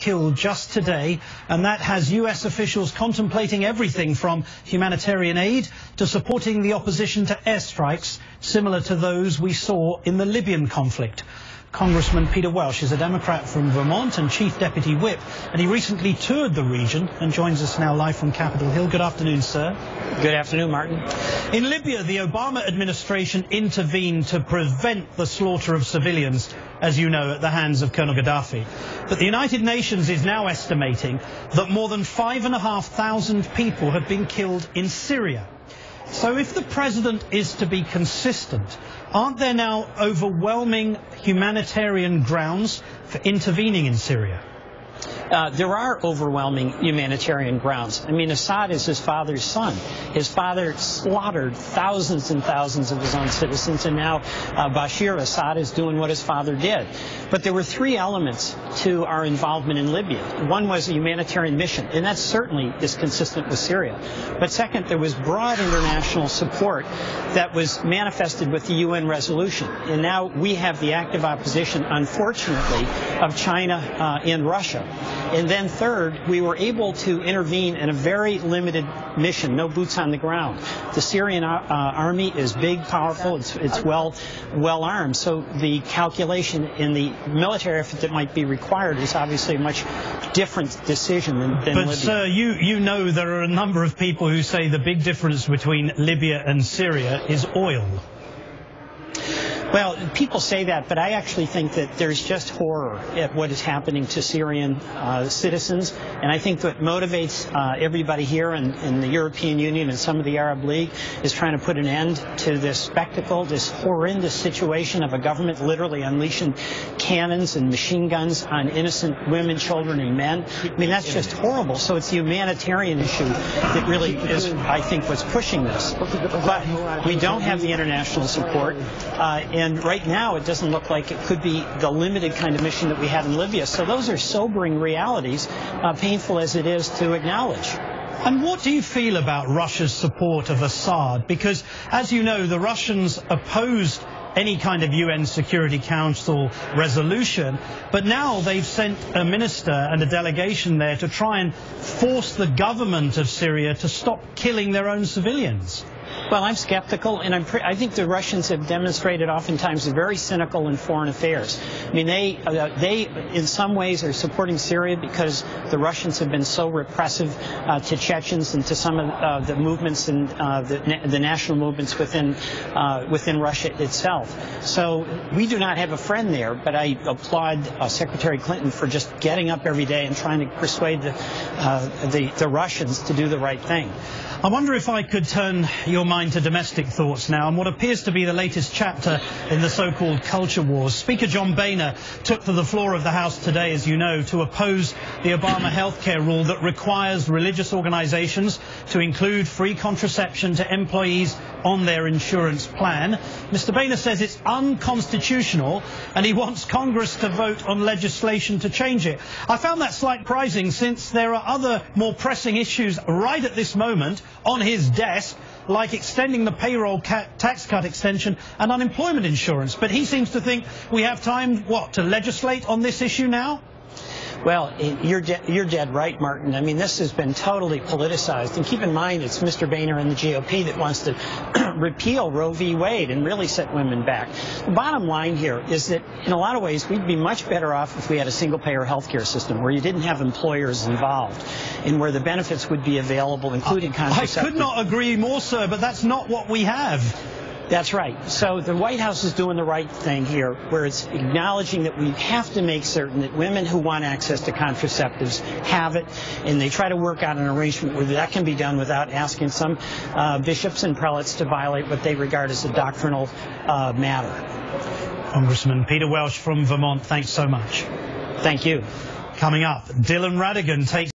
killed just today, and that has US officials contemplating everything from humanitarian aid to supporting the opposition to airstrikes similar to those we saw in the Libyan conflict. Congressman Peter Welch is a Democrat from Vermont and Chief Deputy Whip, and he recently toured the region and joins us now live from Capitol Hill. Good afternoon, sir. Good afternoon, Martin. In Libya, the Obama administration intervened to prevent the slaughter of civilians, as you know, at the hands of Colonel Gaddafi. But the United Nations is now estimating that more than 5,500 people have been killed in Syria. So if the president is to be consistent, aren't there now overwhelming humanitarian grounds for intervening in Syria? There are overwhelming humanitarian grounds. I mean, Assad is his father's son. His father slaughtered thousands and thousands of his own citizens, and now Bashir, Assad, is doing what his father did. But there were three elements to our involvement in Libya. One was a humanitarian mission, and that certainly is consistent with Syria. But second, there was broad international support that was manifested with the UN resolution. And now we have the active opposition, unfortunately, of China and Russia. And then third, we were able to intervene in a very limited mission, no boots on the ground. The Syrian army is big, powerful, it's well armed. So the calculation in the military effort that might be required is obviously a much different decision than Libya. But sir, you know there are a number of people who say the big difference between Libya and Syria is oil. Well, people say that, but I actually think that there's just horror at what is happening to Syrian citizens. And I think what motivates everybody here in the European Union and some of the Arab League is trying to put an end to this spectacle, this horrendous situation of a government literally unleashing cannons and machine guns on innocent women, children, and men. I mean, that's just horrible. So it's the humanitarian issue that really is, I think, what's pushing this. But we don't have the international support. And right now, it doesn't look like it could be the limited kind of mission that we had in Libya. So those are sobering realities, painful as it is to acknowledge. And what do you feel about Russia's support of Assad? Because, as you know, the Russians opposed any kind of UN Security Council resolution, but now they've sent a minister and a delegation there to try and force the government of Syria to stop killing their own civilians. Well, I'm skeptical, and I think the Russians have demonstrated oftentimes very cynical in foreign affairs. I mean, they in some ways are supporting Syria because the Russians have been so repressive to Chechens and to some of the movements and the national movements within Russia itself. So we do not have a friend there, but I applaud Secretary Clinton for just getting up every day and trying to persuade the Russians to do the right thing. I wonder if I could turn your mind to domestic thoughts now, and what appears to be the latest chapter in the so-called culture wars. Speaker John Boehner took to the floor of the House today, as you know, to oppose the Obama healthcare rule that requires religious organizations to include free contraception to employees on their insurance plan. Mr. Boehner says it's unconstitutional, and he wants Congress to vote on legislation to change it. I found that slightly surprising, since there are other more pressing issues right at this moment on his desk, like extending the payroll tax cut extension and unemployment insurance. But he seems to think we have time, to legislate on this issue now? Well, you're dead right, Martin. I mean, this has been totally politicized. And keep in mind, it's Mr. Boehner and the GOP that wants to repeal Roe v. Wade and really set women back. The bottom line here is that, in a lot of ways, we'd be much better off if we had a single-payer healthcare system where you didn't have employers involved and where the benefits would be available, including contraceptives. I could not agree more, sir, but that's not what we have. That's right. So the White House is doing the right thing here, where it's acknowledging that we have to make certain that women who want access to contraceptives have it, and they try to work out an arrangement where that can be done without asking some bishops and prelates to violate what they regard as a doctrinal matter. Congressman Peter Welch from Vermont, thanks so much. Thank you. Coming up, Dylan Radigan takes